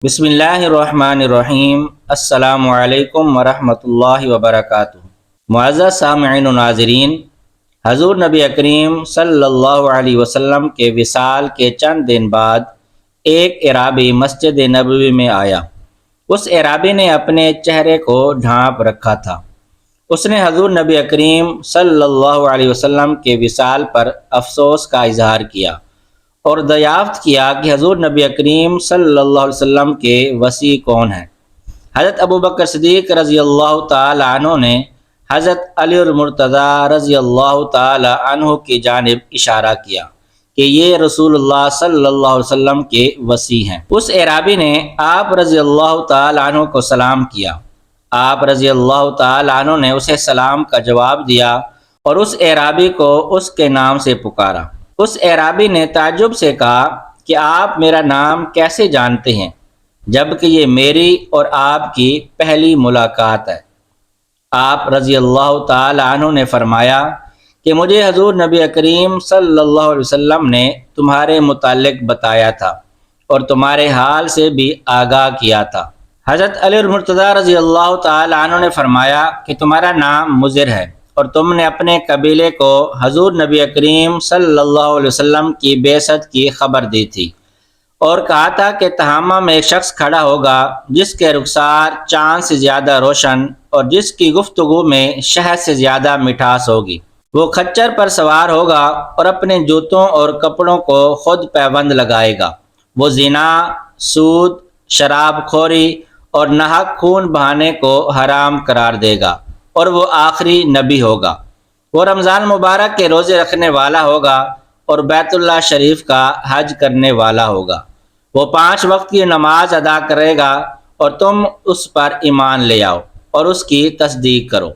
بسم اللہ الرحمن الرحیم۔ السلام علیکم ورحمۃ اللہ وبرکاتہ۔ معزز سامعین و ناظرین، حضور نبی کریم صلی اللہ علیہ وسلم کے وصال کے چند دن بعد ایک اعرابی مسجد نبوی میں آیا۔ اس اعرابی نے اپنے چہرے کو ڈھانپ رکھا تھا۔ اس نے حضور نبی کریم صلی اللہ علیہ وسلم کے وصال پر افسوس کا اظہار کیا اور دریافت کیا کہ حضور نبی کریم صلی اللہ علیہ وسلم کے وصی کون ہیں۔ حضرت ابوبکر صدیق رضی اللہ تعالی عنہ نے حضرت علی المرتضیٰ رضی اللہ تعالی عنہ کی جانب اشارہ کیا کہ یہ رسول اللہ صلی اللہ علیہ وسلم کے وصی ہیں۔ اس اعرابی نے آپ رضی اللہ تعالی عنہ کو سلام کیا۔ آپ رضی اللہ تعالی عنہ نے اسے سلام کا جواب دیا اور اس اعرابی کو اس کے نام سے پکارا۔ اس اعرابی نے تعجب سے کہا کہ آپ میرا نام کیسے جانتے ہیں جبکہ یہ میری اور آپ کی پہلی ملاقات ہے؟ آپ رضی اللہ تعالی عنہ نے فرمایا کہ مجھے حضور نبی کریم صلی اللہ علیہ وسلم نے تمہارے متعلق بتایا تھا اور تمہارے حال سے بھی آگاہ کیا تھا۔ حضرت علی المرتضیٰ رضی اللہ تعالی عنہ نے فرمایا کہ تمہارا نام مضر ہے اور تم نے اپنے قبیلے کو حضور نبی کریم صلی اللہ علیہ وسلم کی بعثت کی خبر دی تھی اور کہا تھا کہ تہامہ میں ایک شخص کھڑا ہوگا جس کے رخسار چاند سے زیادہ روشن اور جس کی گفتگو میں شہد سے زیادہ مٹھاس ہوگی۔ وہ کھچر پر سوار ہوگا اور اپنے جوتوں اور کپڑوں کو خود پیوند لگائے گا۔ وہ زنا، سود، شراب خوری اور ناحق خون بہانے کو حرام قرار دے گا اور وہ آخری نبی ہوگا۔ وہ رمضان مبارک کے روزے رکھنے والا ہوگا اور بیت اللہ شریف کا حج کرنے والا ہوگا۔ وہ 5 وقت کی نماز ادا کرے گا اور تم اس پر ایمان لے آؤ اور اس کی تصدیق کرو۔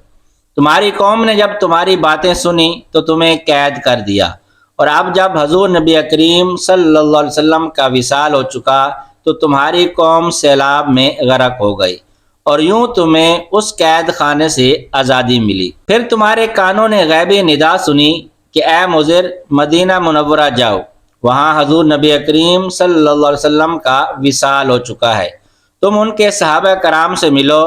تمہاری قوم نے جب تمہاری باتیں سنی تو تمہیں قید کر دیا، اور اب جب حضور نبی کریم صلی اللہ علیہ وسلم کا وصال ہو چکا تو تمہاری قوم سیلاب میں غرق ہو گئی اور یوں تمہیں اس قید خانے سے آزادی ملی۔ پھر تمہارے کانوں نے غیبی ندا سنی کہ اے مضر، مدینہ منورہ جاؤ، وہاں حضور نبی کریم صلی اللہ علیہ وسلم کا وصال ہو چکا ہے۔ تم ان کے صحابہ کرام سے ملو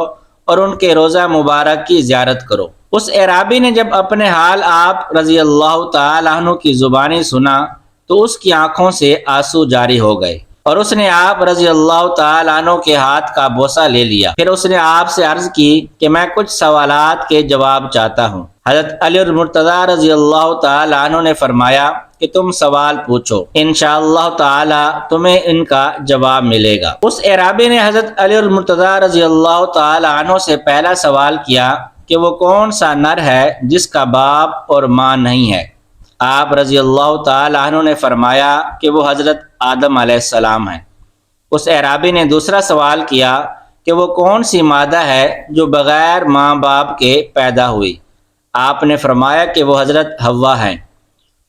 اور ان کے روضہ مبارک کی زیارت کرو۔ اس اعرابی نے جب اپنے حال آپ رضی اللہ تعالی عنہ کی زبانی سنا تو اس کی آنکھوں سے آنسو جاری ہو گئے اور اس نے آپ رضی اللہ تعالی عنہ کے ہاتھ کا بوسہ لے لیا۔ پھر اس نے آپ سے عرض کی کہ میں کچھ سوالات کے جواب چاہتا ہوں۔ حضرت علی المرتضیٰ رضی اللہ تعالی عنہ نے فرمایا کہ تم سوال پوچھو، انشاءاللہ تعالی تمہیں ان کا جواب ملے گا۔ اس اعرابی نے حضرت علی المرتضیٰ رضی اللہ تعالی عنہ سے پہلا سوال کیا کہ وہ کون سا نر ہے جس کا باپ اور ماں نہیں ہے؟ آپ رضی اللہ تعالی عنہ نے فرمایا کہ وہ حضرت آدم علیہ السلام ہیں۔ اس اعرابی نے دوسرا سوال کیا کہ وہ کون سی مادہ ہے جو بغیر ماں باپ کے پیدا ہوئی؟ آپ نے فرمایا کہ وہ حضرت حوا ہیں۔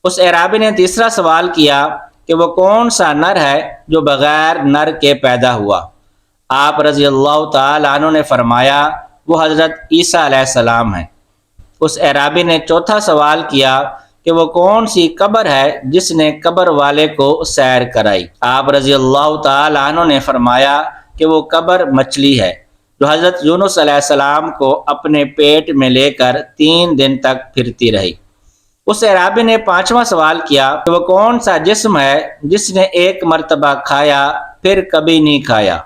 اس اعرابی نے تیسرا سوال کیا کہ وہ کون سا نر ہے جو بغیر نر کے پیدا ہوا؟ آپ رضی اللہ تعالی عنہ نے فرمایا وہ حضرت عیسیٰ علیہ السلام ہیں۔ اس اعرابی نے چوتھا سوال کیا کہ وہ کون سی قبر ہے جس نے قبر والے کو سیر کرائی؟ آپ رضی اللہ تعالی عنہ نے فرمایا کہ وہ قبر مچھلی ہے جو حضرت یونس علیہ السلام کو اپنے پیٹ میں لے کر 3 دن تک پھرتی رہی۔ اس اعرابی نے پانچواں سوال کیا کہ وہ کون سا جسم ہے جس نے ایک مرتبہ کھایا پھر کبھی نہیں کھایا؟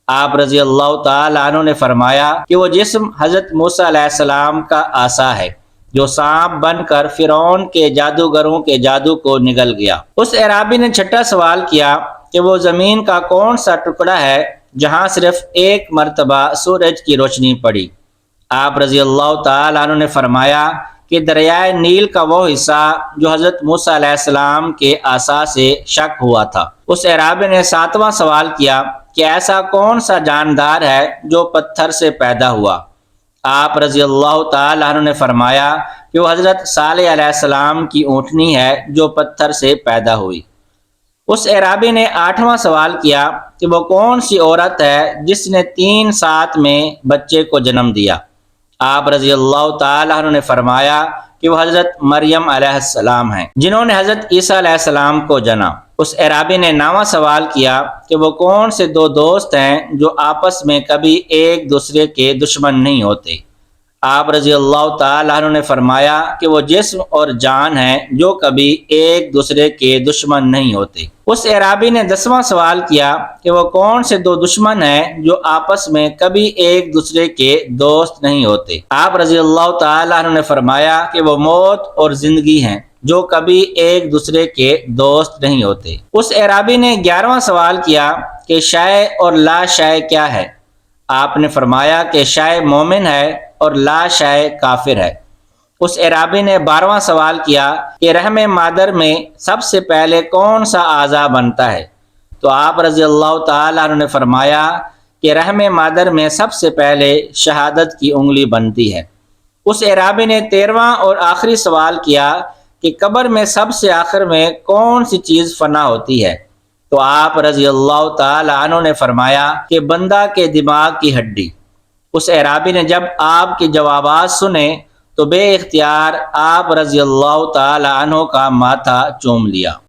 آپ رضی اللہ تعالی عنہ نے فرمایا کہ وہ جسم حضرت موسیٰ علیہ السلام کا عصا ہے جو سانپ بن کر فرعون کے جادوگروں کے جادو کو نگل گیا۔ اس اعرابی نے چھٹا سوال کیا کہ وہ زمین کا کون سا ٹکڑا ہے جہاں صرف ایک مرتبہ سورج کی روشنی پڑی؟ آپ رضی اللہ تعالی عنہ نے فرمایا کہ دریائے نیل کا وہ حصہ جو حضرت موسیٰ علیہ السلام کے عصا سے شق ہوا تھا۔ اس اعرابی نے ساتواں سوال کیا کہ ایسا کون سا جاندار ہے جو پتھر سے پیدا ہوا؟ آپ رضی اللہ تعالی عنہ نے فرمایا کہ وہ حضرت صالح علیہ السلام کی اونٹنی ہے جو پتھر سے پیدا ہوئی۔ اس اعرابی نے 8واں سوال کیا کہ وہ کون سی عورت ہے جس نے 3 سات میں بچے کو جنم دیا؟ آپ رضی اللہ تعالیٰ عنہ نے فرمایا کہ وہ حضرت مریم علیہ السلام ہیں جنہوں نے حضرت عیسیٰ علیہ السلام کو جنا۔ اس اعرابی نے نامہ سوال کیا کہ وہ کون سے دو دوست ہیں جو آپس میں کبھی ایک دوسرے کے دشمن نہیں ہوتے؟ آپ رضی اللہ تعالیٰ عنہ نے فرمایا کہ وہ جسم اور جان ہیں جو کبھی ایک دوسرے کے دشمن نہیں ہوتے۔ اس اعرابی نے 10واں سوال کیا کہ وہ کون سے دو دشمن ہیں جو آپس میں کبھی ایک دوسرے کے دوست نہیں ہوتے؟ آپ رضی اللہ تعالیٰ عنہ نے فرمایا کہ وہ موت اور زندگی ہیں جو کبھی ایک دوسرے کے دوست نہیں ہوتے۔ اس اعرابی نے 11واں سوال کیا کہ شے اور لا شے کیا ہے؟ آپ نے فرمایا کہ شے مومن ہے اور لا شے کافر ہے۔ اس اعرابی نے 12واں سوال کیا کہ رحم مادر میں سب سے پہلے کون سا اعضا بنتا ہے؟ تو آپ رضی اللہ تعالیٰ عنہ نے فرمایا کہ رحم مادر میں سب سے پہلے شہادت کی انگلی بنتی ہے۔ اس اعرابی نے 13واں اور آخری سوال کیا کہ قبر میں سب سے آخر میں کون سی چیز فنا ہوتی ہے؟ تو آپ رضی اللہ تعالیٰ عنہ نے فرمایا کہ بندہ کے دماغ کی ہڈی۔ اس اعرابی نے جب آپ کے جوابات سنے تو بے اختیار آپ رضی اللہ تعالیٰ عنہ کا ماتھا چوم لیا۔